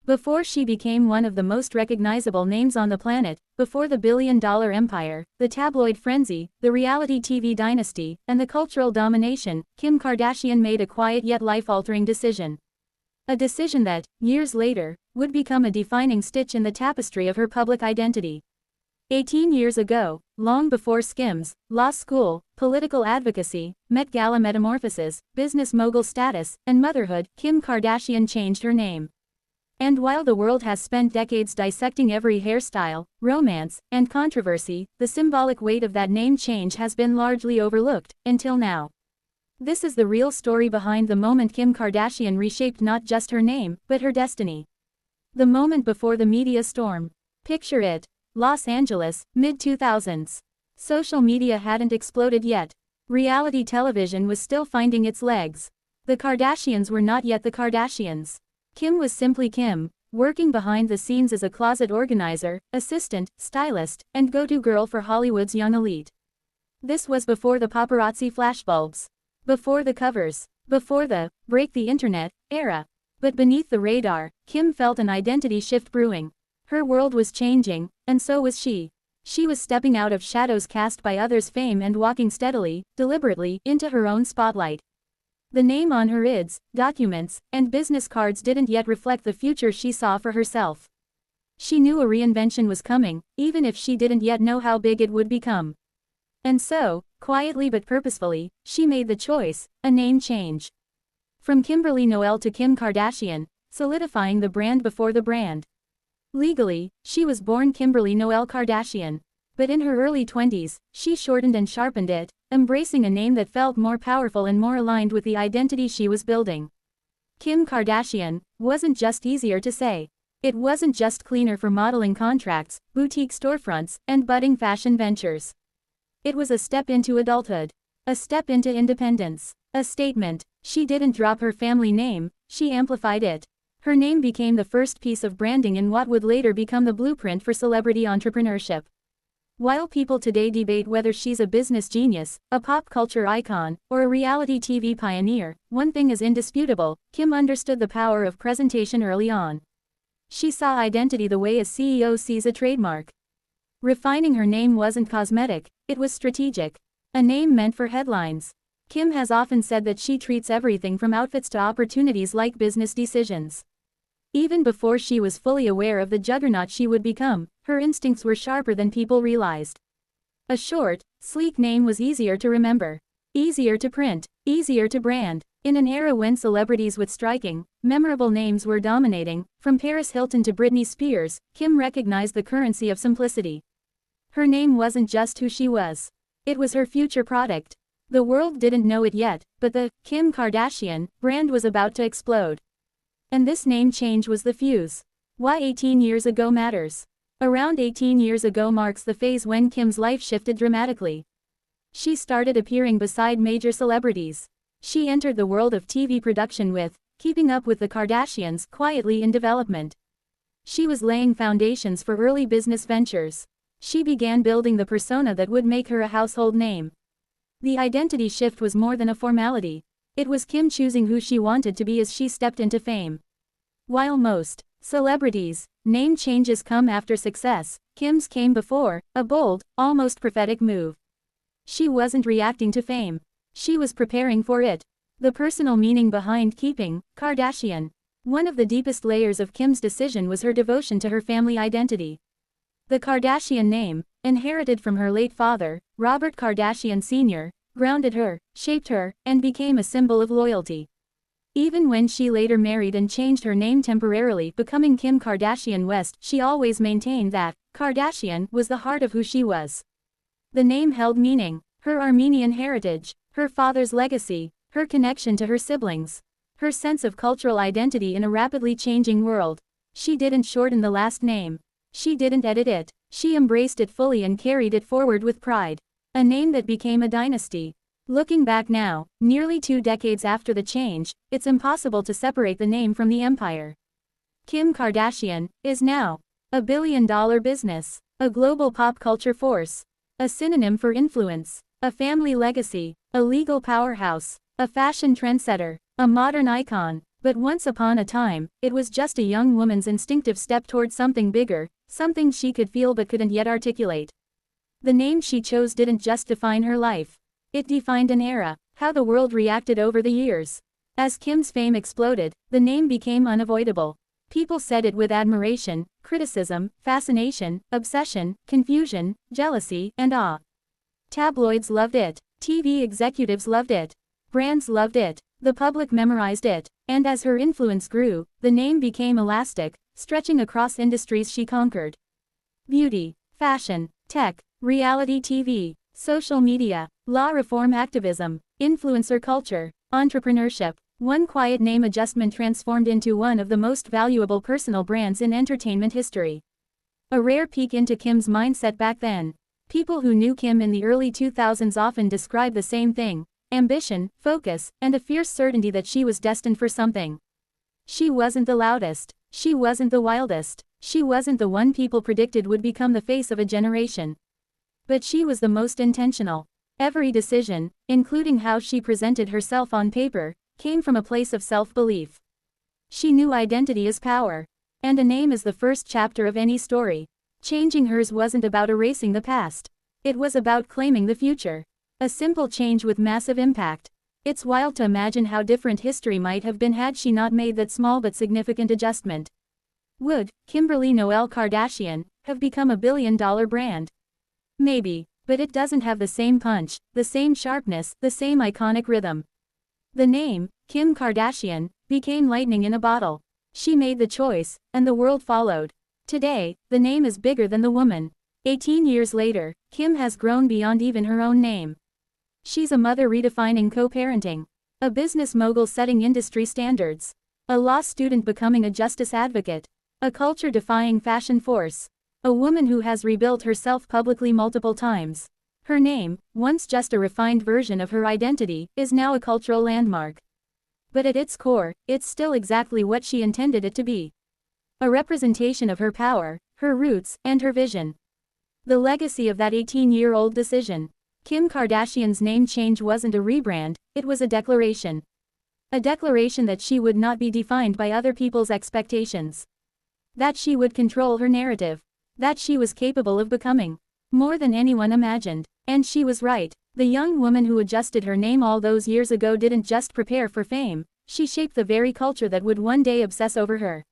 Before she became one of the most recognizable names on the planet, before the billion-dollar empire, the tabloid frenzy, the reality TV dynasty, and the cultural domination, Kim Kardashian made a quiet yet life-altering decision. A decision that, years later, would become a defining stitch in the tapestry of her public identity. 18 years ago, long before Skims, law school, political advocacy, Met Gala metamorphosis, business mogul status, and motherhood, Kim Kardashian changed her name. And while the world has spent decades dissecting every hairstyle, romance, and controversy, the symbolic weight of that name change has been largely overlooked, until now. This is the real story behind the moment Kim Kardashian reshaped not just her name, but her destiny. The moment before the media storm. Picture it. Los Angeles, mid-2000s. Social media hadn't exploded yet. Reality television was still finding its legs. The Kardashians were not yet the Kardashians. Kim was simply Kim, working behind the scenes as a closet organizer, assistant, stylist, and go-to girl for Hollywood's young elite. This was before the paparazzi flashbulbs. Before the covers. Before the break the internet era. But beneath the radar, Kim felt an identity shift brewing. Her world was changing, and so was she. She was stepping out of shadows cast by others' fame and walking steadily, deliberately, into her own spotlight. The name on her IDs, documents, and business cards didn't yet reflect the future she saw for herself. She knew a reinvention was coming, even if she didn't yet know how big it would become. And so, quietly but purposefully, she made the choice, a name change. From Kimberly Noel to Kim Kardashian, solidifying the brand before the brand. Legally, she was born Kimberly Noel Kardashian. But in her early 20s, she shortened and sharpened it, embracing a name that felt more powerful and more aligned with the identity she was building. Kim Kardashian wasn't just easier to say. It wasn't just cleaner for modeling contracts, boutique storefronts, and budding fashion ventures. It was a step into adulthood. A step into independence. A statement. She didn't drop her family name, she amplified it. Her name became the first piece of branding in what would later become the blueprint for celebrity entrepreneurship. While people today debate whether she's a business genius, a pop culture icon, or a reality TV pioneer, one thing is indisputable: Kim understood the power of presentation early on. She saw identity the way a CEO sees a trademark. Refining her name wasn't cosmetic, it was strategic. A name meant for headlines. Kim has often said that she treats everything from outfits to opportunities like business decisions. Even before she was fully aware of the juggernaut she would become, her instincts were sharper than people realized. A short, sleek name was easier to remember. Easier to print. Easier to brand. In an era when celebrities with striking, memorable names were dominating, from Paris Hilton to Britney Spears, Kim recognized the currency of simplicity. Her name wasn't just who she was. It was her future product. The world didn't know it yet, but the Kim Kardashian brand was about to explode. And this name change was the fuse. Why 18 years ago matters. Around 18 years ago marks the phase when Kim's life shifted dramatically. She started appearing beside major celebrities. She entered the world of TV production with Keeping Up with the Kardashians quietly in development. She was laying foundations for early business ventures. She began building the persona that would make her a household name. The identity shift was more than a formality. It was Kim choosing who she wanted to be as she stepped into fame. While most celebrities' name changes come after success, Kim's came before, a bold, almost prophetic move. She wasn't reacting to fame. She was preparing for it. The personal meaning behind keeping Kardashian. One of the deepest layers of Kim's decision was her devotion to her family identity. The Kardashian name, inherited from her late father, Robert Kardashian Sr., grounded her, shaped her, and became a symbol of loyalty. Even when she later married and changed her name temporarily, becoming Kim Kardashian West, she always maintained that Kardashian was the heart of who she was. The name held meaning: her Armenian heritage, her father's legacy, her connection to her siblings, her sense of cultural identity in a rapidly changing world. She didn't shorten the last name. She didn't edit it. She embraced it fully and carried it forward with pride. A name that became a dynasty. Looking back now, nearly 2 decades after the change, it's impossible to separate the name from the empire. Kim Kardashian is now a billion-dollar business, a global pop culture force, a synonym for influence, a family legacy, a legal powerhouse, a fashion trendsetter, a modern icon, But once upon a time, it was just a young woman's instinctive step toward something bigger, something she could feel but couldn't yet articulate. The name she chose didn't just define her life. It defined an era, how the world reacted over the years. As Kim's fame exploded, the name became unavoidable. People said it with admiration, criticism, fascination, obsession, confusion, jealousy, and awe. Tabloids loved it. TV executives loved it. Brands loved it. The public memorized it. And as her influence grew, the name became elastic, stretching across industries she conquered. Beauty, fashion, tech, reality TV, social media, law reform activism, influencer culture, entrepreneurship. One quiet name adjustment transformed into one of the most valuable personal brands in entertainment history. A rare peek into Kim's mindset back then. People who knew Kim in the early 2000s often describe the same thing: ambition, focus, and a fierce certainty that she was destined for something. She wasn't the loudest. She wasn't the wildest. She wasn't the one people predicted would become the face of a generation. But she was the most intentional. Every decision, including how she presented herself on paper, came from a place of self-belief. She knew identity is power. And a name is the first chapter of any story. Changing hers wasn't about erasing the past. It was about claiming the future. A simple change with massive impact. It's wild to imagine how different history might have been had she not made that small but significant adjustment. Would Kimberly Noel Kardashian have become a billion-dollar brand? Maybe, but it doesn't have the same punch, the same sharpness, the same iconic rhythm. The name, Kim Kardashian, became lightning in a bottle. She made the choice, and the world followed. Today, the name is bigger than the woman. 18 years later, Kim has grown beyond even her own name. She's a mother redefining co-parenting. A business mogul setting industry standards. A law student becoming a justice advocate. A culture-defying fashion force. A woman who has rebuilt herself publicly multiple times. Her name, once just a refined version of her identity, is now a cultural landmark. But at its core, it's still exactly what she intended it to be. A representation of her power, her roots, and her vision. The legacy of that 18-year-old decision. Kim Kardashian's name change wasn't a rebrand, it was a declaration. A declaration that she would not be defined by other people's expectations. That she would control her narrative. That she was capable of becoming more than anyone imagined. And she was right. The young woman who adjusted her name all those years ago didn't just prepare for fame, she shaped the very culture that would one day obsess over her.